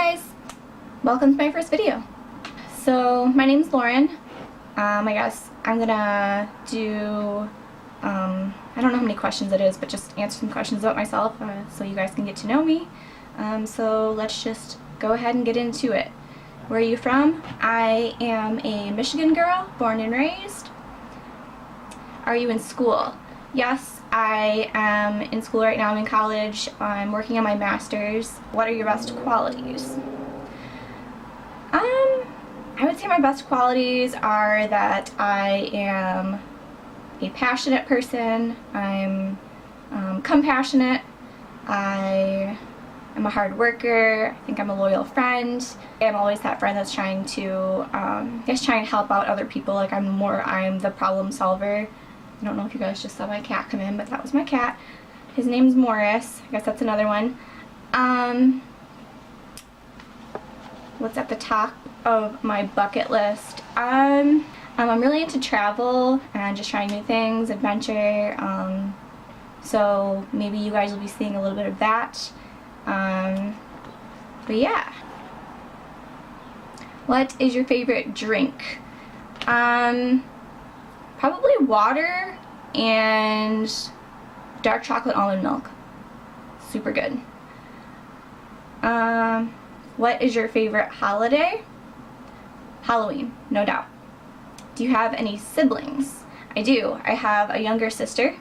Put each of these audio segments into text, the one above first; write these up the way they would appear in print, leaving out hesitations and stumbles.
guys! Welcome to my first video. So my name's Lauren. I guess I'm gonna do, I don't know how many questions it is, but just answer some questions about myself so you guys can get to know me. So let's just go ahead and get into it. Where are you from? I am a Michigan girl, born and raised. Are you in school? Yes, I am in school right now. I'm in college. I'm working on my master's. What are your best qualities? I would say my best qualities are that I am a passionate person. I'm compassionate. I am a hard worker. I think I'm a loyal friend. I'm always that friend that's trying to, try and help out other people. Like I'm the problem solver. I don't know if you guys just saw my cat come in, but that was my cat. His name's Morris. I guess that's another one. What's at the top of my bucket list? I'm really into travel and just trying new things, adventure. So maybe you guys will be seeing a little bit of that. But yeah. What is your favorite drink? Probably water and dark chocolate almond milk. Super good. What is your favorite holiday? Halloween, no doubt. Do you have any siblings? I do. I have a younger sister.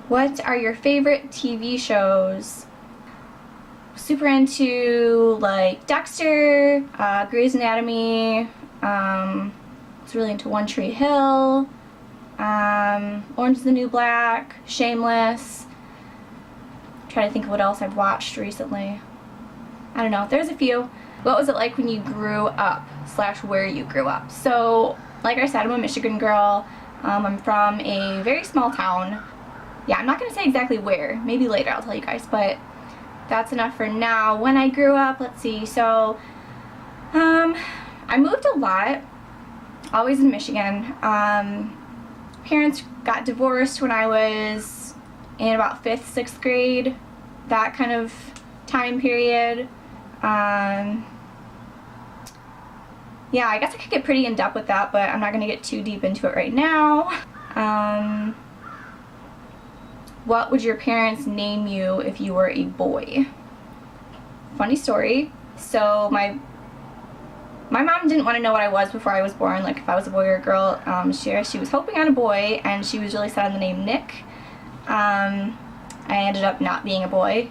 What are your favorite TV shows? Super into like Dexter, Grey's Anatomy. Was really into One Tree Hill, Orange is the New Black, Shameless. Trying to think of what else I've watched recently. I don't know. There's a few. What was it like when you grew up / where you grew up? So, like I said, I'm a Michigan girl. I'm from a very small town. Yeah, I'm not going to say exactly where. Maybe later I'll tell you guys, but that's enough for now. When I grew up, let's see. So, I moved a lot. Always in Michigan. Parents got divorced when I was in about 5th, 6th grade. That kind of time period. Yeah, I guess I could get pretty in depth with that, but I'm not going to get too deep into it right now. What would your parents name you if you were a boy? Funny story. So my mom didn't want to know what I was before I was born, like if I was a boy or a girl. She was hoping on a boy, and she was really set on the name Nick. I ended up not being a boy.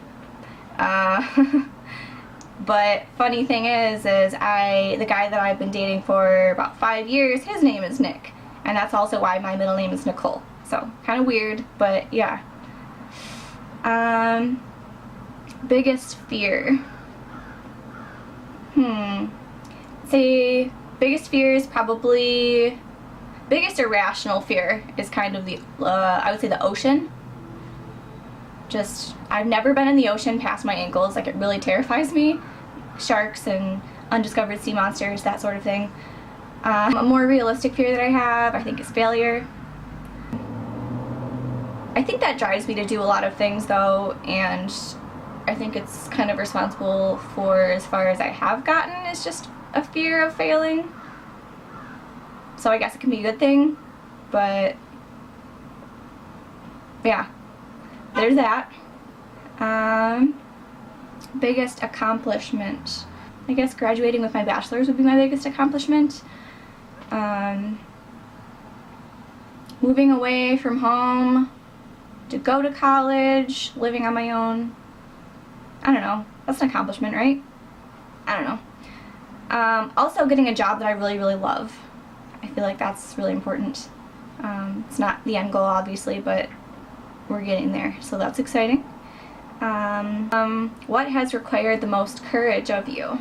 But funny thing is the guy that I've been dating for about 5 years, his name is Nick. And that's also why my middle name is Nicole. So, kind of weird, but yeah. Biggest fear. Say biggest fear is probably, biggest irrational fear is kind of the, I would say the ocean. Just, I've never been in the ocean past my ankles, like it really terrifies me. Sharks and undiscovered sea monsters, that sort of thing. A more realistic fear that I have, I think, is failure. I think that drives me to do a lot of things though, and I think it's kind of responsible for as far as I have gotten, is just a fear of failing. So I guess it can be a good thing, but yeah, there's that. Biggest accomplishment. I guess graduating with my bachelor's would be my biggest accomplishment. Moving away from home to go to college, living on my own. I don't know. That's an accomplishment, right? I don't know. Also getting a job that I really, really love. I feel like that's really important. It's not the end goal, obviously, but we're getting there, so that's exciting. What has required the most courage of you?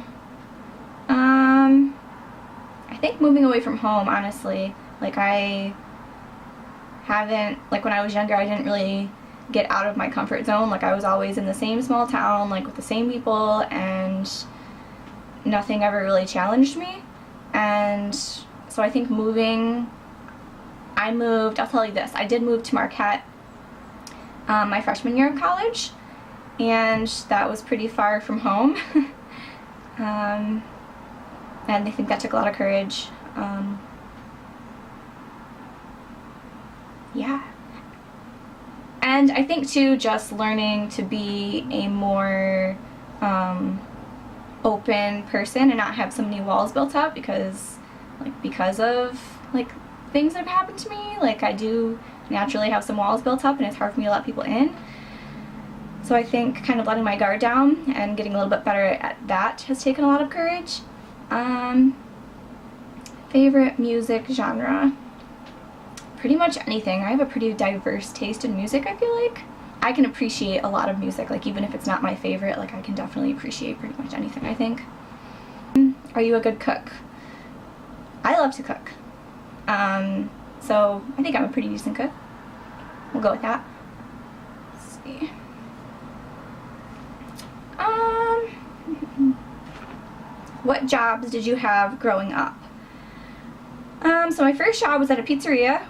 I think moving away from home, honestly. Like when I was younger, I didn't really get out of my comfort zone. Like I was always in the same small town, like with the same people, and nothing ever really challenged me. And so I think I'll tell you this, I did move to Marquette my freshman year of college, and that was pretty far from home. And I think that took a lot of courage. Yeah. And I think too, just learning to be a more open person and not have so many walls built up because of things that have happened to me. Like, I do naturally have some walls built up and it's hard for me to let people in. So I think kind of letting my guard down and getting a little bit better at that has taken a lot of courage. Favorite music genre? Pretty much anything. I have a pretty diverse taste in music, I feel like. I can appreciate a lot of music, like even if it's not my favorite, like I can definitely appreciate pretty much anything, I think. Are you a good cook? I love to cook. So I think I'm a pretty decent cook. We'll go with that. Let's see. What jobs did you have growing up? So my first job was at a pizzeria.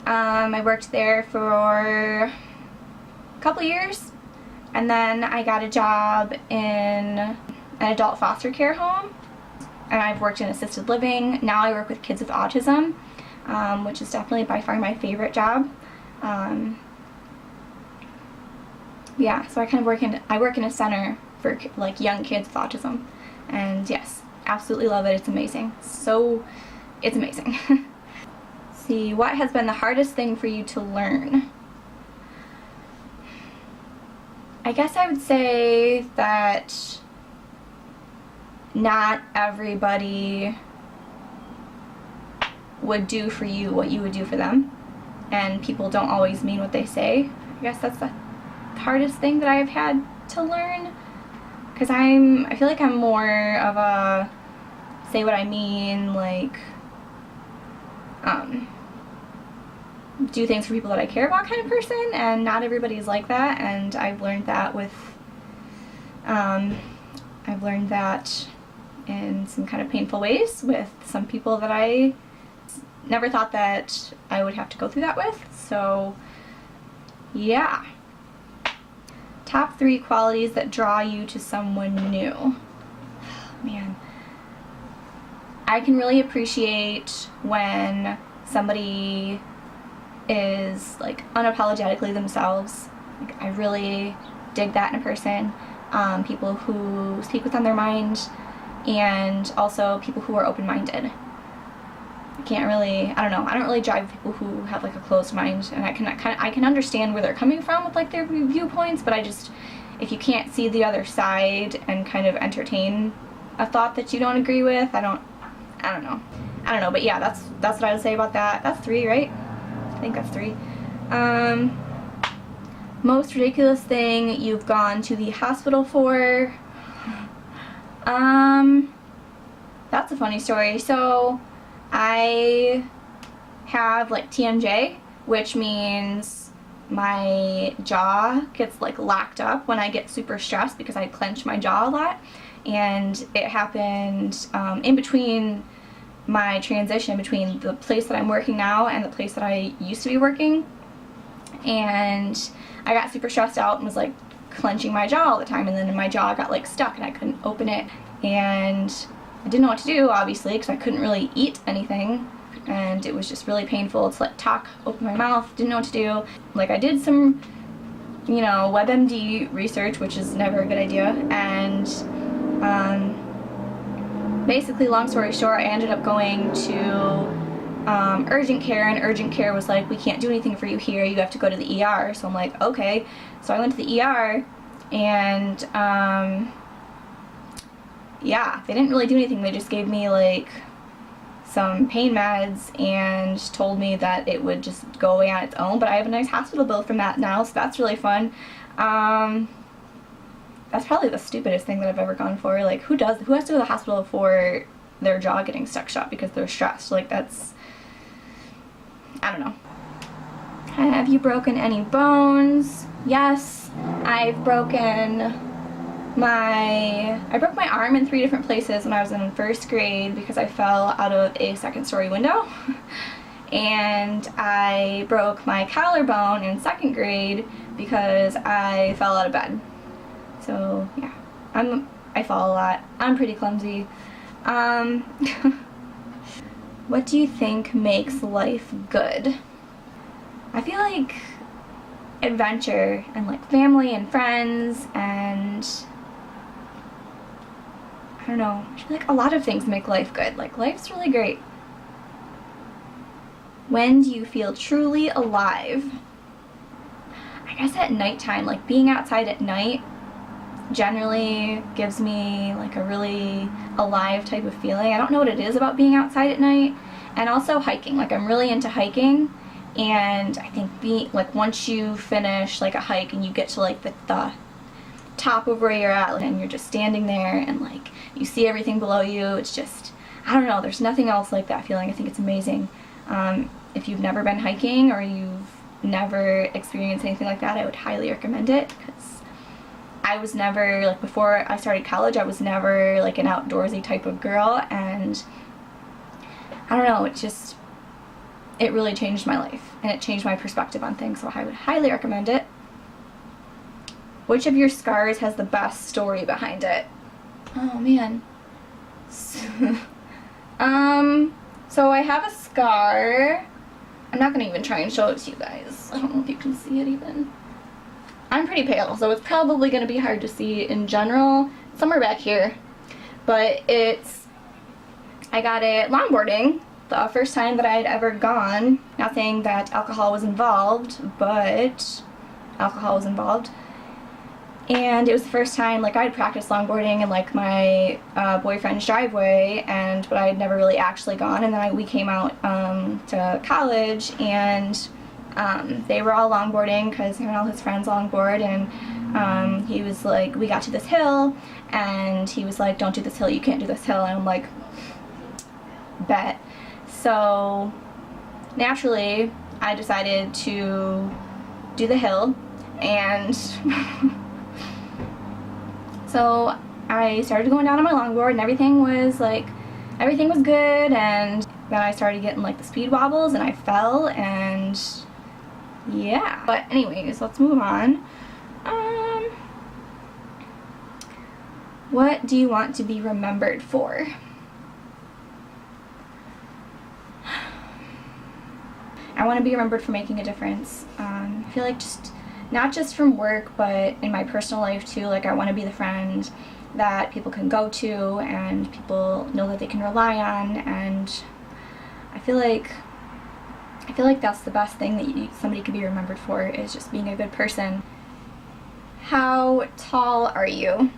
I worked there for a couple years, and then I got a job in an adult foster care home, and I've worked in assisted living. Now I work with kids with autism, which is definitely by far my favorite job. Yeah, so I work in a center for like young kids with autism, and yes, absolutely love it. It's amazing. It's amazing. See, what has been the hardest thing for you to learn? I guess I would say that not everybody would do for you what you would do for them, and people don't always mean what they say. I guess that's the hardest thing that I've had to learn, because I feel like I'm more of a say what I mean, like do things for people that I care about kind of person, and not everybody's like that, and I've learned that in some kind of painful ways with some people that I never thought that I would have to go through that with. So yeah. Top 3 qualities that draw you to someone new. Man, I can really appreciate when somebody is like unapologetically themselves. Like, I really dig that in a person. People who speak what's on their mind, and also people who are open-minded. I don't really drive people who have like a closed mind, and I can understand where they're coming from with like their viewpoints, but if you can't see the other side and kind of entertain a thought that you don't agree with, I don't know, but yeah, that's what I would say about that. That's 3, right? I think that's 3. Most ridiculous thing you've gone to the hospital for? That's a funny story. So I have like TMJ, which means my jaw gets like locked up when I get super stressed because I clench my jaw a lot, and it happened in between my transition between the place that I'm working now and the place that I used to be working, and I got super stressed out and was like clenching my jaw all the time, and then my jaw got like stuck and I couldn't open it, and I didn't know what to do, obviously, because I couldn't really eat anything, and it was just really painful to like talk, open my mouth, didn't know what to do. Like, I did some, WebMD research, which is never a good idea, and basically, long story short, I ended up going to urgent care, and urgent care was like, we can't do anything for you here, you have to go to the ER. So I'm like, okay. So I went to the ER, and yeah, they didn't really do anything. They just gave me like some pain meds and told me that it would just go away on its own, but I have a nice hospital bill from that now, so that's really fun. That's probably the stupidest thing that I've ever gone for. Like, who has to go to the hospital for their jaw getting stuck shut because they're stressed? Like, that's, I don't know. Have you broken any bones? Yes, I broke my arm in 3 different places when I was in 1st grade because I fell out of a 2nd-story window. And I broke my collarbone in 2nd grade because I fell out of bed. so yeah, I fall a lot. I'm pretty clumsy. What do you think makes life good? I feel like adventure and like family and friends, and I don't know, I feel like a lot of things make life good. Like, life's really great. When do you feel truly alive? I guess at nighttime. Like, being outside at night generally gives me like a really alive type of feeling. I don't know what it is about being outside at night. And also hiking. Like, I'm really into hiking, and I think like once you finish like a hike and you get to like the top of where you're at, and you're just standing there and like you see everything below you, it's just, I don't know, there's nothing else like that feeling. I think it's amazing. If you've never been hiking or you've never experienced anything like that, I would highly recommend it, because I was never, like, before I started college, I was never like an outdoorsy type of girl, and I don't know, it really changed my life, and it changed my perspective on things, so I would highly recommend it. Which of your scars has the best story behind it? Oh man. So I have a scar. I'm not gonna even try and show it to you guys. I don't know if you can see it even. I'm pretty pale, so it's probably gonna be hard to see in general. Somewhere back here. But I got it longboarding, the first time that I had ever gone. Not saying that alcohol was involved, but alcohol was involved. And it was the first time, like, I had practiced longboarding in like my boyfriend's driveway, but I had never really actually gone. And then we came out to college, and they were all longboarding because him and all his friends longboard, and he was like, we got to this hill, and he was like, don't do this hill, you can't do this hill, and I'm like, bet. So naturally I decided to do the hill, and so I started going down on my longboard, and everything was good, and then I started getting like the speed wobbles, and I fell, and yeah. But anyways, let's move on. What do you want to be remembered for? I want to be remembered for making a difference. I feel like not just from work, but in my personal life too. Like, I want to be the friend that people can go to and people know that they can rely on, and I feel like that's the best thing that somebody could be remembered for, is just being a good person. How tall are you?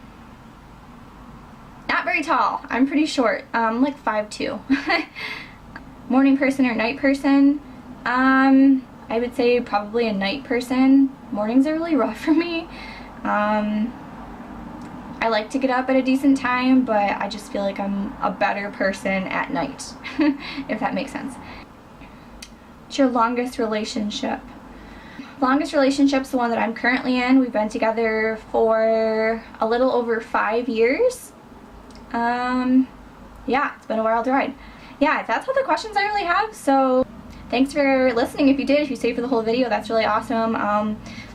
Not very tall. I'm pretty short. Like 5'2". Morning person or night person? I would say probably a night person. Mornings are really rough for me. I like to get up at a decent time, but I just feel like I'm a better person at night, if that makes sense. What's your longest relationship? Longest relationship's the one that I'm currently in. We've been together for a little over 5 years. Yeah, it's been a wild ride. Yeah, that's all the questions I really have, so thanks for listening. If you did, if you stayed for the whole video, that's really awesome.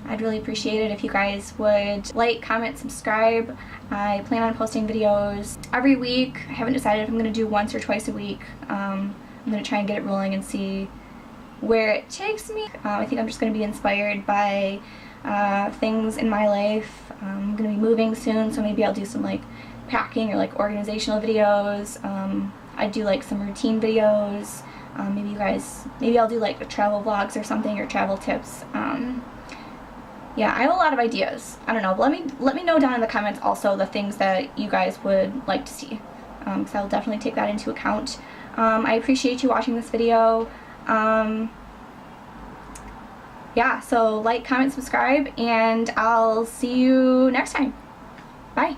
I'd really appreciate it if you guys would like, comment, subscribe. I plan on posting videos every week. I haven't decided if I'm going to do once or twice a week. I'm going to try and get it rolling and see where it takes me. I think I'm just going to be inspired by things in my life. I'm going to be moving soon, so maybe I'll do some like packing or like organizational videos. I do like some routine videos. Maybe I'll do like travel vlogs or something, or travel tips. Yeah, I have a lot of ideas. I don't know. Let me know down in the comments also the things that you guys would like to see, because I'll definitely take that into account. I appreciate you watching this video. Yeah, so like, comment, subscribe, and I'll see you next time. Bye.